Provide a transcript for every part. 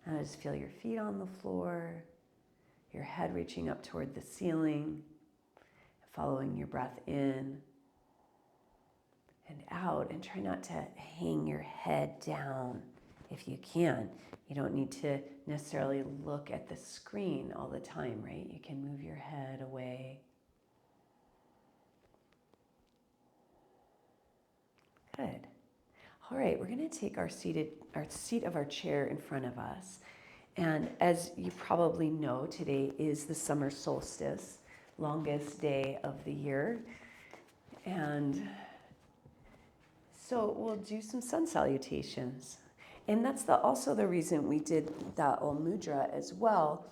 Now just feel your feet on the floor, your head reaching up toward the ceiling, following your breath in and out, and try not to hang your head down if you can. You don't need to necessarily look at the screen all the time, right? You can move your head away. Good. All right, we're going to take our seat of our chair in front of us. And as you probably know, today is the summer solstice, longest day of the year. And so we'll do some sun salutations. And that's also the reason we did that mudra as well,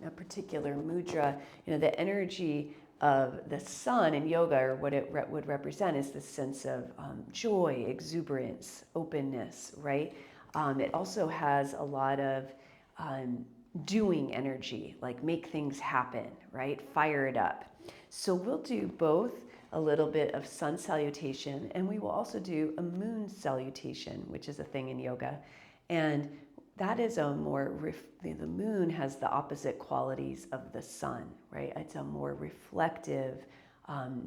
a particular mudra. The energy of the sun in yoga, or what it would represent, is the sense of joy, exuberance, openness, right? It also has a lot of doing energy, like make things happen, right? Fire it up. So we'll do both a little bit of sun salutation, and we will also do a moon salutation, which is a thing in yoga. And that is the moon has the opposite qualities of the sun, right? It's a more reflective,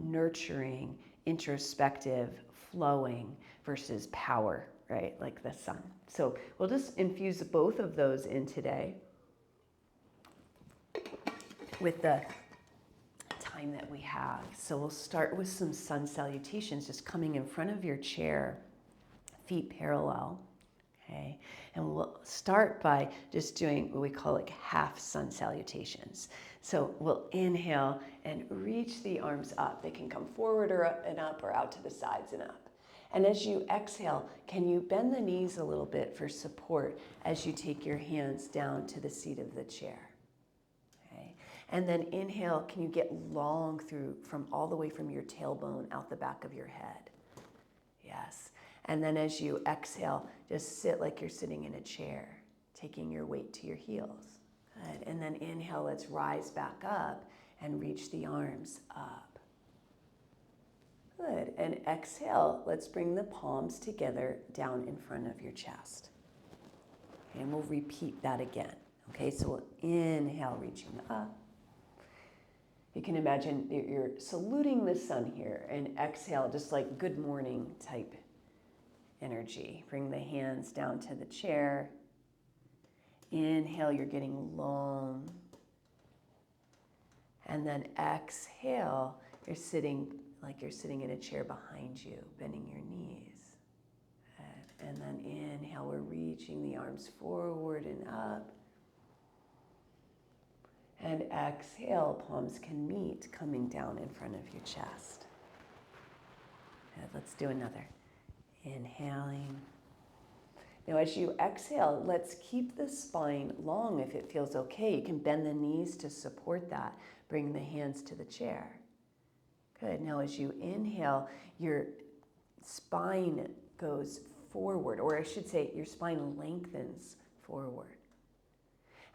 nurturing, introspective, flowing versus power, right? Like the sun. So we'll just infuse both of those in today with the time that we have. So we'll start with some sun salutations, just coming in front of your chair, feet parallel, okay? And we'll start by just doing what we call like half sun salutations. So we'll inhale and reach the arms up. They can come forward or up and up, or out to the sides and up. And as you exhale, can you bend the knees a little bit for support as you take your hands down to the seat of the chair? And then inhale, can you get long from all the way from your tailbone out the back of your head? Yes. And then as you exhale, just sit like you're sitting in a chair, taking your weight to your heels. Good. And then inhale, let's rise back up and reach the arms up. Good. And exhale, let's bring the palms together down in front of your chest. And we'll repeat that again. Okay, so we'll inhale, reaching up. You can imagine you're saluting the sun here, and exhale, just like good morning type energy. Bring the hands down to the chair. Inhale, you're getting long. And then exhale, you're sitting like you're sitting in a chair behind you, bending your knees. And then inhale, we're reaching the arms forward and up. And exhale, palms can meet, coming down in front of your chest. And let's do another. Inhaling. Now as you exhale, let's keep the spine long if it feels okay. You can bend the knees to support that. Bring the hands to the chair. Good. Now as you inhale, your spine goes forward, or I should say your spine lengthens forward.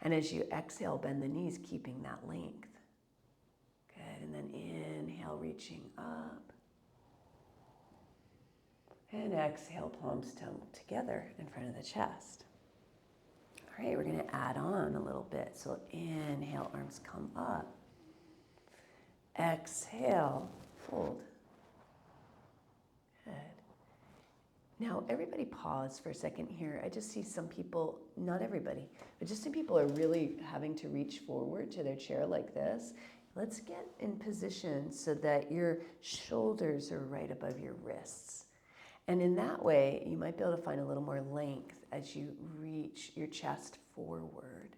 And as you exhale, bend the knees, keeping that length. Good. And then inhale, reaching up. And exhale, palms together in front of the chest. All right, we're going to add on a little bit. So inhale, arms come up. Exhale, fold. Good. Now, everybody pause for a second here. I just see some people, not everybody, but just some people are really having to reach forward to their chair like this. Let's get in position so that your shoulders are right above your wrists. And in that way, you might be able to find a little more length as you reach your chest forward.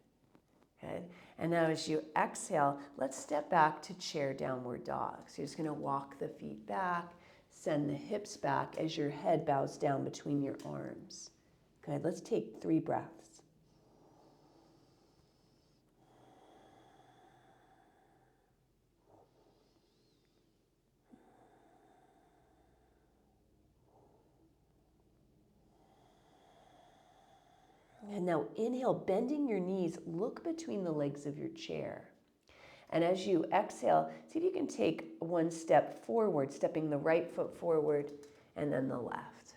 Good. And now as you exhale, let's step back to chair downward dog. So you're just going to walk the feet back. Send the hips back as your head bows down between your arms. Good. Let's take 3 breaths. And now inhale, bending your knees, look between the legs of your chair. And as you exhale, see if you can take 1 step forward, stepping the right foot forward and then the left.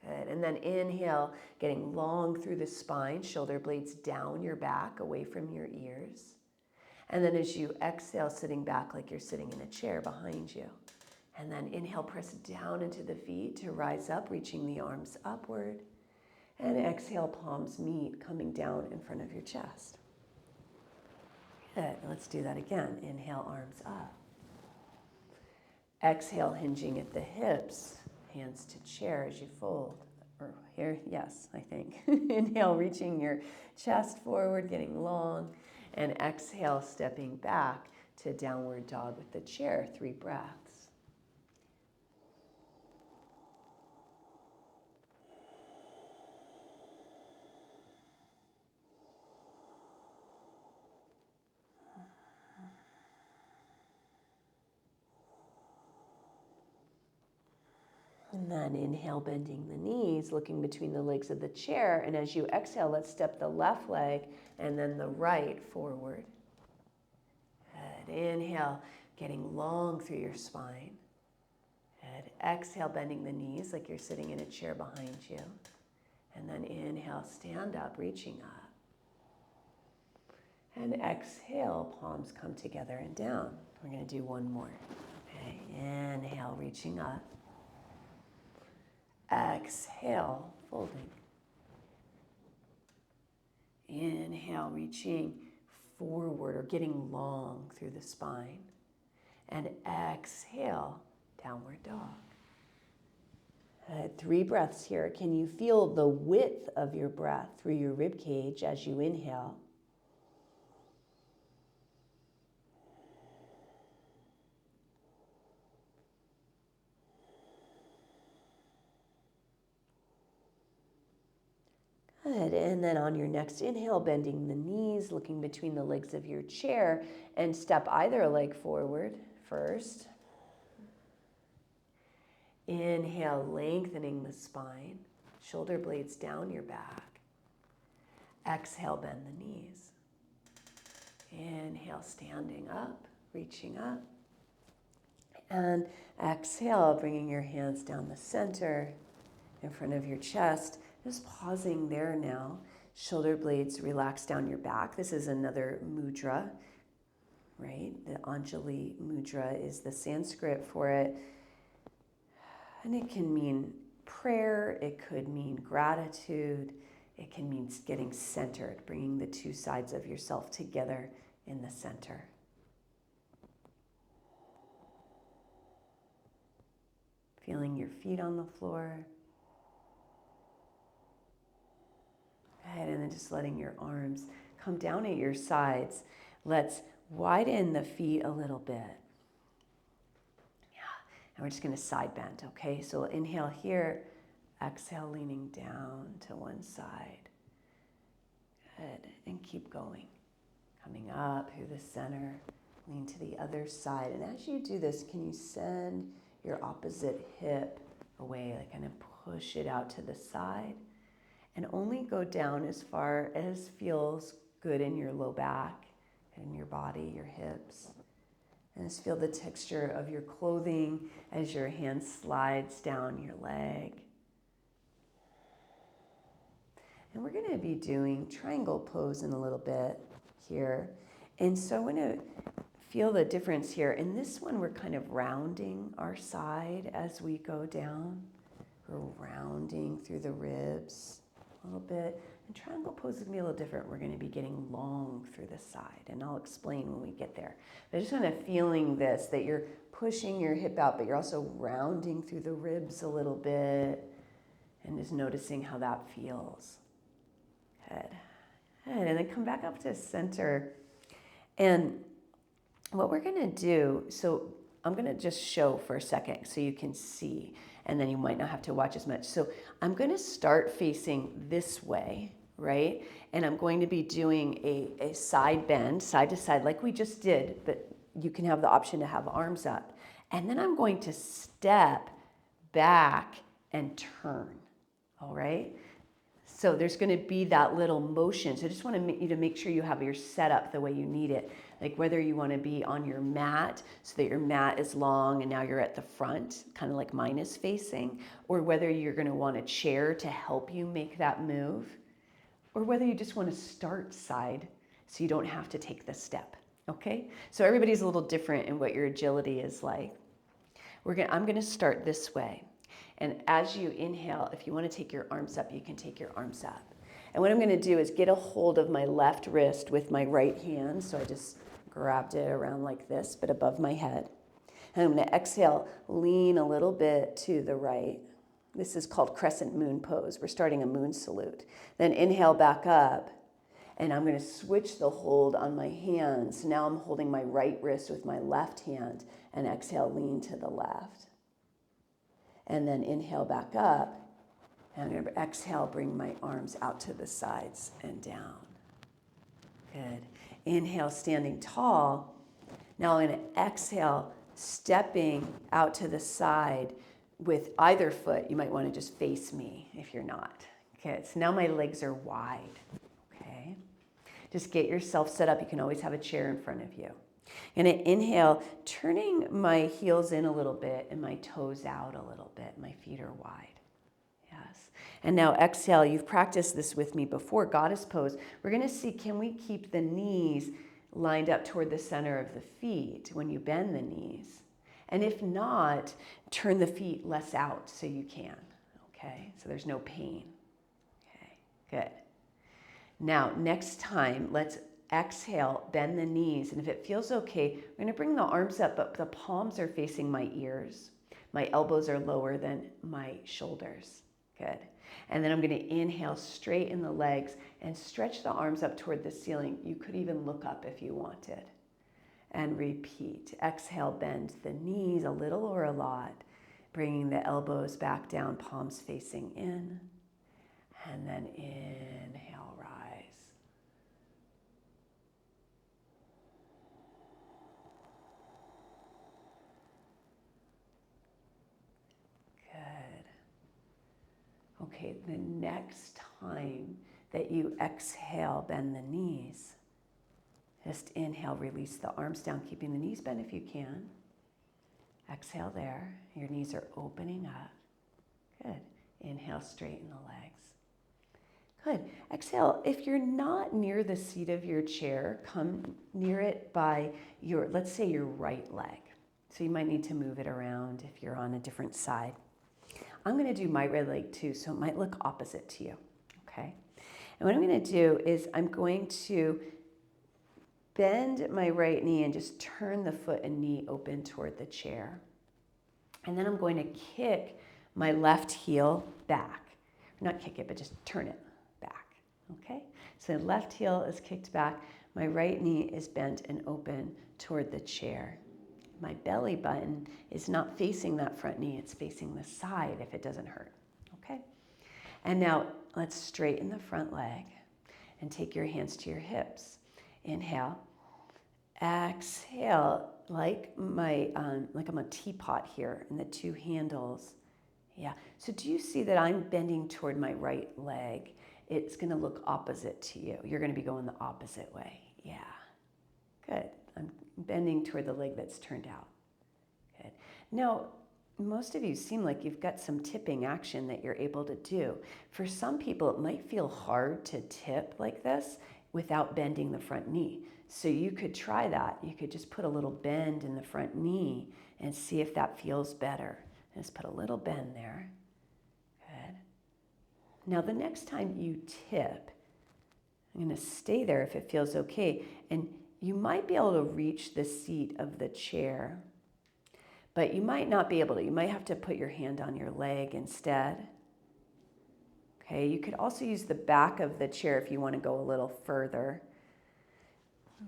Good. And then inhale, getting long through the spine, shoulder blades down your back, away from your ears. And then as you exhale, sitting back like you're sitting in a chair behind you. And then inhale, press down into the feet to rise up, reaching the arms upward. And exhale, palms meet, coming down in front of your chest. Good. Let's do that again. Inhale, arms up. Exhale, hinging at the hips, hands to chair as you fold. Or here, yes, I think. Inhale, reaching your chest forward, getting long. And exhale, stepping back to downward dog with the chair. 3 breaths. And then inhale, bending the knees, looking between the legs of the chair. And as you exhale, let's step the left leg and then the right forward. Good. Inhale, getting long through your spine. Good. Exhale, bending the knees like you're sitting in a chair behind you. And then inhale, stand up, reaching up. And exhale, palms come together and down. We're going to do one more. Okay. Inhale, reaching up. Exhale, folding. Inhale, reaching forward or getting long through the spine. And exhale, downward dog. 3 breaths here. Can you feel the width of your breath through your rib cage as you inhale? Good. And then on your next inhale, bending the knees, looking between the legs of your chair, and step either leg forward first. Inhale, lengthening the spine, shoulder blades down your back. Exhale, bend the knees. Inhale, standing up, reaching up. And exhale, bringing your hands down the center in front of your chest. Just pausing there now. Shoulder blades relax down your back. This is another mudra, right? The Anjali mudra is the Sanskrit for it. And it can mean prayer. It could mean gratitude. It can mean getting centered, bringing the 2 sides of yourself together in the center. Feeling your feet on the floor. And then just letting your arms come down at your sides. Let's widen the feet a little bit. Yeah, and we're just going to side bend, okay? So inhale here, exhale, leaning down to one side. Good, and keep going. Coming up through the center, lean to the other side. And as you do this, can you send your opposite hip away, like kind of push it out to the side? And only go down as far as feels good in your low back, in your body, your hips. And just feel the texture of your clothing as your hand slides down your leg. And we're going to be doing triangle pose in a little bit here. And so I'm going to feel the difference here. In this one, we're kind of rounding our side as we go down. We're rounding through the ribs a little bit. And triangle pose is going to be a little different. We're going to be getting long through the side, and I'll explain when we get there. But just kind of feeling this, that you're pushing your hip out, but you're also rounding through the ribs a little bit, and just noticing how that feels. Good. Good. And then come back up to center. And what we're going to do, so I'm going to just show for a second so you can see, and then you might not have to watch as much. So I'm going to start facing this way, right? And I'm going to be doing a side bend, side to side, like we just did, but you can have the option to have arms up. And then I'm going to step back and turn, all right? So there's going to be that little motion. So I just want you to make sure you have your setup the way you need it. Like whether you want to be on your mat so that your mat is long and now you're at the front, kind of like mine is facing, or whether you're going to want a chair to help you make that move, or whether you just want to start side so you don't have to take the step. Okay? So everybody's a little different in what your agility is like. I'm going to start this way. And as you inhale, if you want to take your arms up, you can take your arms up. And what I'm going to do is get a hold of my left wrist with my right hand. So I just grabbed it around like this, but above my head. And I'm going to exhale, lean a little bit to the right. This is called crescent moon pose. We're starting a moon salute. Then inhale back up. And I'm going to switch the hold on my hands. Now I'm holding my right wrist with my left hand. And exhale, lean to the left. And then inhale back up. And I'm going to exhale, bring my arms out to the sides and down. Good. Inhale, standing tall. Now I'm going to exhale, stepping out to the side with either foot. You might want to just face me if you're not. Okay, so now my legs are wide. Okay. Just get yourself set up. You can always have a chair in front of you. I'm going to inhale, turning my heels in a little bit and my toes out a little bit. My feet are wide. Yes. And now exhale. You've practiced this with me before, goddess pose. We're going to see, can we keep the knees lined up toward the center of the feet when you bend the knees? And if not, turn the feet less out so you can. Okay? So there's no pain. Okay, good. Now, next time, let's exhale, bend the knees. And if it feels okay, we're going to bring the arms up, but the palms are facing my ears. My elbows are lower than my shoulders. Good. And then I'm going to inhale, straighten the legs, and stretch the arms up toward the ceiling. You could even look up if you wanted. And repeat. Exhale, bend the knees a little or a lot, bringing the elbows back down, palms facing in. And then inhale, rise. Okay, the next time that you exhale, bend the knees. Just inhale, release the arms down, keeping the knees bent if you can. Exhale there. Your knees are opening up. Good. Inhale, straighten the legs. Good. Exhale. If you're not near the seat of your chair, come near it by your, let's say your right leg. So you might need to move it around if you're on a different side. I'm going to do my right leg too, so it might look opposite to you, okay? And what I'm going to do is I'm going to bend my right knee and just turn the foot and knee open toward the chair. And then I'm going to kick my left heel back. Not kick it, but just turn it back, okay? So the left heel is kicked back. My right knee is bent and open toward the chair. My belly button is not facing that front knee, it's facing the side if it doesn't hurt, okay? And now let's straighten the front leg and take your hands to your hips. Inhale, exhale, like I'm a teapot here and the two handles. Yeah, so do you see that I'm bending toward my right leg? It's gonna look opposite to you. You're gonna be going the opposite way, yeah. Good. I'm bending toward the leg that's turned out. Good. Now, most of you seem like you've got some tipping action that you're able to do. For some people, it might feel hard to tip like this without bending the front knee. So you could try that. You could just put a little bend in the front knee and see if that feels better. Just put a little bend there. Good. Now, the next time you tip, I'm going to stay there if it feels okay. And you might be able to reach the seat of the chair, but you might not be able to. You might have to put your hand on your leg instead. Okay, you could also use the back of the chair if you want to go a little further.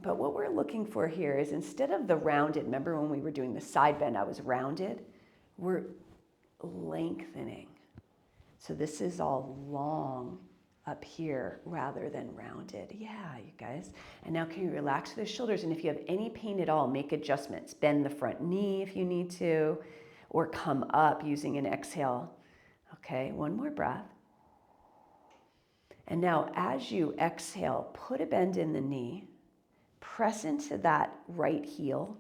But what we're looking for here is instead of the rounded, remember when we were doing the side bend, I was rounded, we're lengthening. So this is all long up here rather than rounded. Yeah, you guys. And now can you relax the shoulders? And if you have any pain at all, make adjustments. Bend the front knee if you need to, or come up using an exhale. Okay, one more breath. And now as you exhale, put a bend in the knee, press into that right heel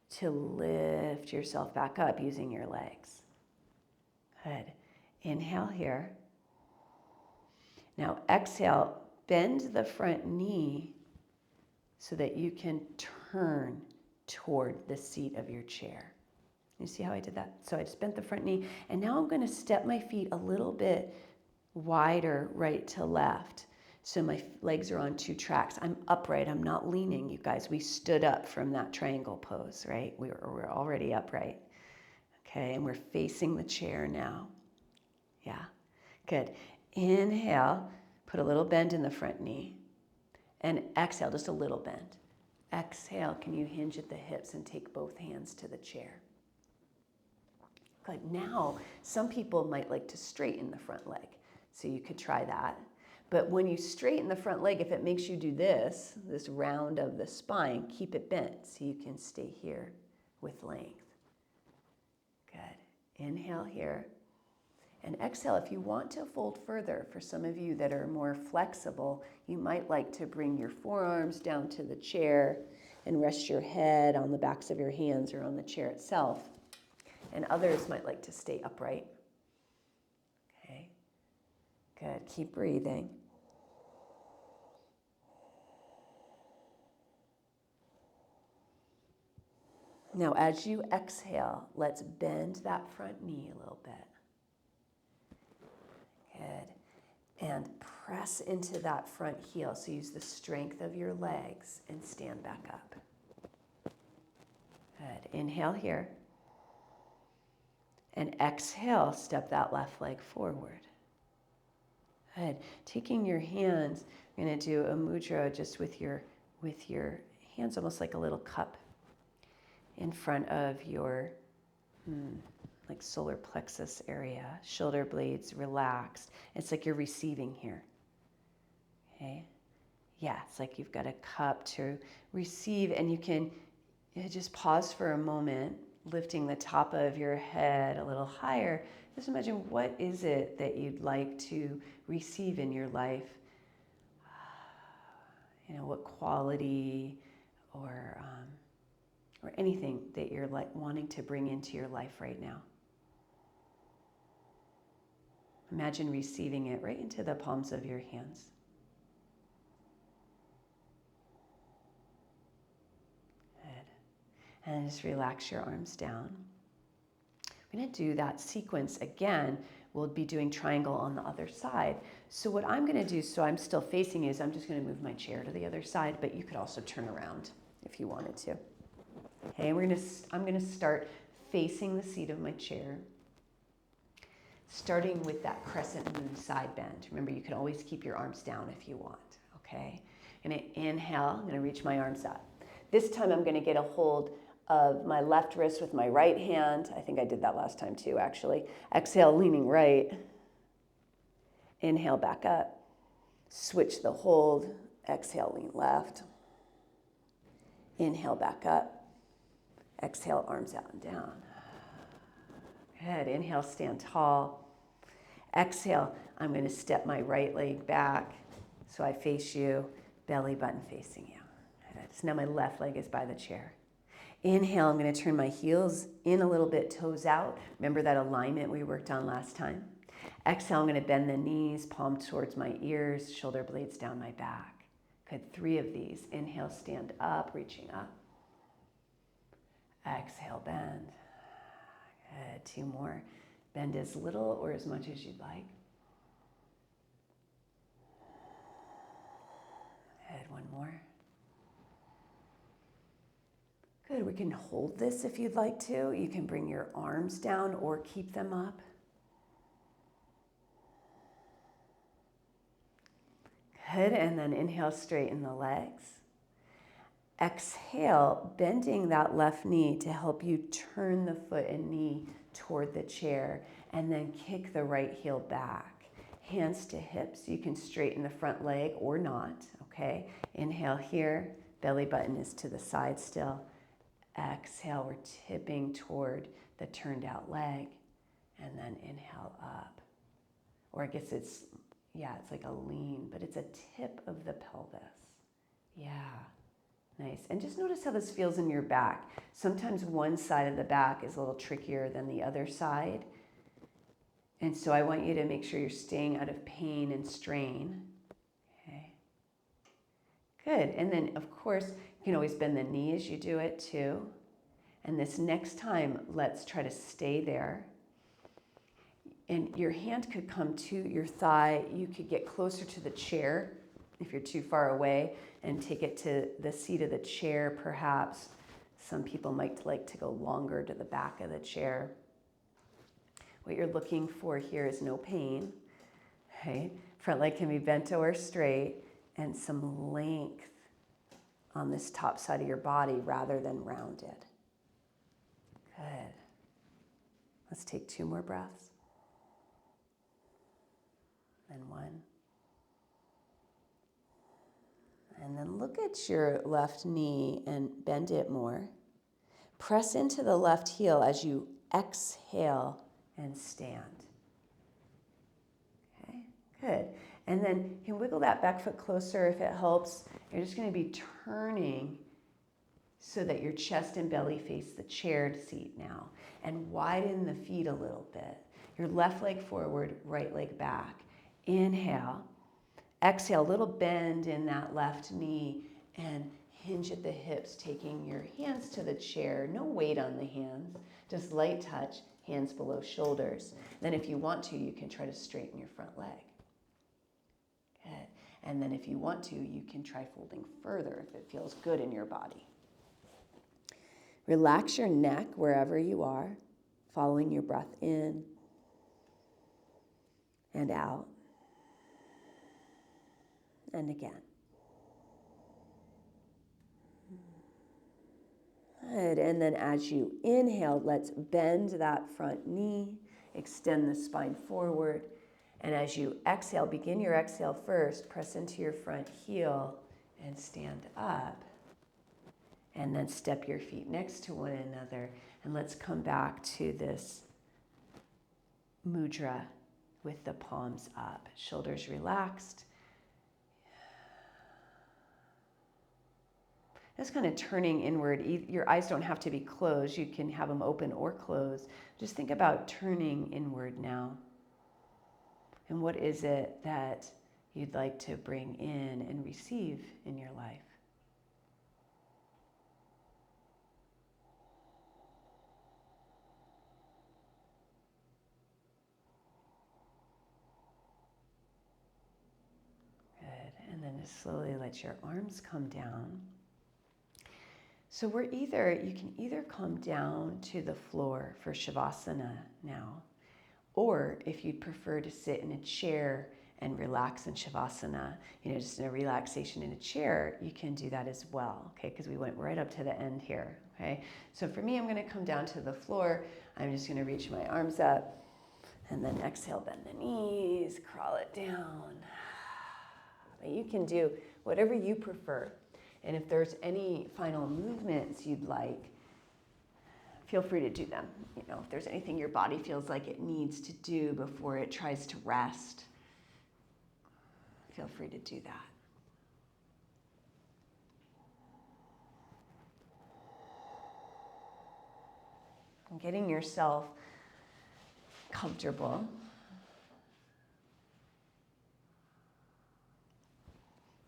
to lift yourself back up using your legs. Good. Inhale here. Now exhale, bend the front knee so that you can turn toward the seat of your chair. You see how I did that? So I just bent the front knee, and now I'm going to step my feet a little bit wider right to left. So my legs are on two tracks. I'm upright. I'm not leaning, you guys. We stood up from that triangle pose, right? We're already upright. Okay, and we're facing the chair now. Yeah, good. Inhale, put a little bend in the front knee. And exhale, just a little bend. Exhale, can you hinge at the hips and take both hands to the chair? Good. Now, some people might like to straighten the front leg. So you could try that. But when you straighten the front leg, if it makes you do this round of the spine, keep it bent so you can stay here with length. Good. Inhale here. And exhale, if you want to fold further, for some of you that are more flexible, you might like to bring your forearms down to the chair and rest your head on the backs of your hands or on the chair itself. And others might like to stay upright. Okay. Good. Keep breathing. Now, as you exhale, let's bend that front knee a little bit. Good. And press into that front heel. So use the strength of your legs and stand back up. Good. Inhale here. And exhale, step that left leg forward. Good. Taking your hands, you're going to do a mudra just with your hands almost like a little cup in front of your like solar plexus area, shoulder blades relaxed. It's like you're receiving here. Okay? Yeah, it's like you've got a cup to receive, and you can just pause for a moment, lifting the top of your head a little higher. Just imagine, what is it that you'd like to receive in your life? What quality or anything that you're like wanting to bring into your life right now. Imagine receiving it right into the palms of your hands. Good. And just relax your arms down. We're going to do that sequence again. We'll be doing triangle on the other side. So what I'm going to do, so I'm still facing you, is I'm just going to move my chair to the other side, but you could also turn around if you wanted to. Okay, I'm going to start facing the seat of my chair, starting with that crescent moon side bend. Remember, you can always keep your arms down if you want, okay? I'm going to inhale, I'm going to reach my arms up. This time I'm going to get a hold of my left wrist with my right hand. I think I did that last time too, actually. Exhale, leaning right. Inhale, back up. Switch the hold. Exhale, lean left. Inhale, back up. Exhale, arms out and down. Good. Inhale, stand tall. Exhale, I'm going to step my right leg back so I face you, belly button facing you. Good. So now my left leg is by the chair. Inhale, I'm going to turn my heels in a little bit, toes out. Remember that alignment we worked on last time? Exhale, I'm going to bend the knees, palm towards my ears, shoulder blades down my back. Good. 3 of these. Inhale, stand up, reaching up. Exhale, bend. Good. 2 more. Bend as little or as much as you'd like. Good. 1 more. Good. We can hold this if you'd like to. You can bring your arms down or keep them up. Good. And then inhale, straighten the legs. Exhale, bending that left knee to help you turn the foot and knee toward the chair, and then kick the right heel back. Hands to hips. You can straighten the front leg or not, okay? Inhale here, belly button is to the side still. Exhale, we're tipping toward the turned out leg, and then inhale up. Or I guess it's, yeah, it's like a lean, but it's a tip of the pelvis. Yeah, nice. And just notice how this feels in your back. Sometimes one side of the back is a little trickier than the other side. And so I want you to make sure you're staying out of pain and strain. Okay. Good. And then, of course, you can always bend the knee as you do it too. And this next time, let's try to stay there. And your hand could come to your thigh. You could get closer to the chair if you're too far away and take it to the seat of the chair, perhaps. Some people might like to go longer to the back of the chair. What you're looking for here is no pain. Okay? Front leg can be bent or straight, and some length on this top side of your body rather than rounded. Good. Let's take 2 more breaths. And 1. And then look at your left knee and bend it more. Press into the left heel as you exhale and stand. Okay, good. And then you can wiggle that back foot closer if it helps. You're just going to be turning so that your chest and belly face the chaired seat now. And widen the feet a little bit. Your left leg forward, right leg back. Inhale. Exhale, a little bend in that left knee and hinge at the hips, taking your hands to the chair. No weight on the hands, just light touch, hands below shoulders. Then if you want to, you can try to straighten your front leg. Good. And then if you want to, you can try folding further if it feels good in your body. Relax your neck wherever you are, following your breath in and out. And again. Good. And then as you inhale, let's bend that front knee, extend the spine forward. And as you exhale, begin your exhale first, press into your front heel and stand up. And then step your feet next to one another. And let's come back to this mudra with the palms up, shoulders relaxed. Just kind of turning inward. Your eyes don't have to be closed. You can have them open or closed. Just think about turning inward now. And what is it that you'd like to bring in and receive in your life? Good. And then just slowly let your arms come down. So you can either come down to the floor for Shavasana now, or if you'd prefer to sit in a chair and relax in Shavasana, just in a relaxation in a chair, you can do that as well, okay? Because we went right up to the end here, okay? So for me, I'm gonna come down to the floor. I'm just gonna reach my arms up and then exhale, bend the knees, crawl it down. But you can do whatever you prefer. And if there's any final movements you'd like, feel free to do them. If there's anything your body feels like it needs to do before it tries to rest, feel free to do that. And getting yourself comfortable.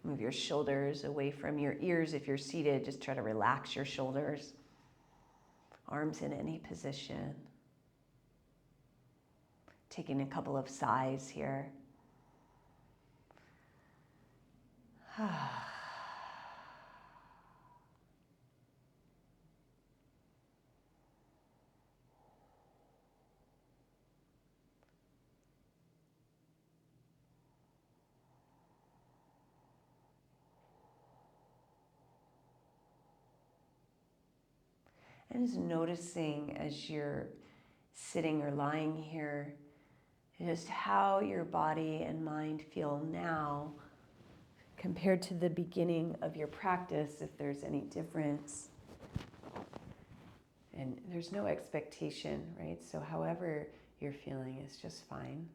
Move your shoulders away from your ears. If you're seated, just try to relax your shoulders. Arms in any position. Taking a couple of sighs here. And just noticing as you're sitting or lying here, just how your body and mind feel now compared to the beginning of your practice, if there's any difference. And there's no expectation, right? So however you're feeling is just fine.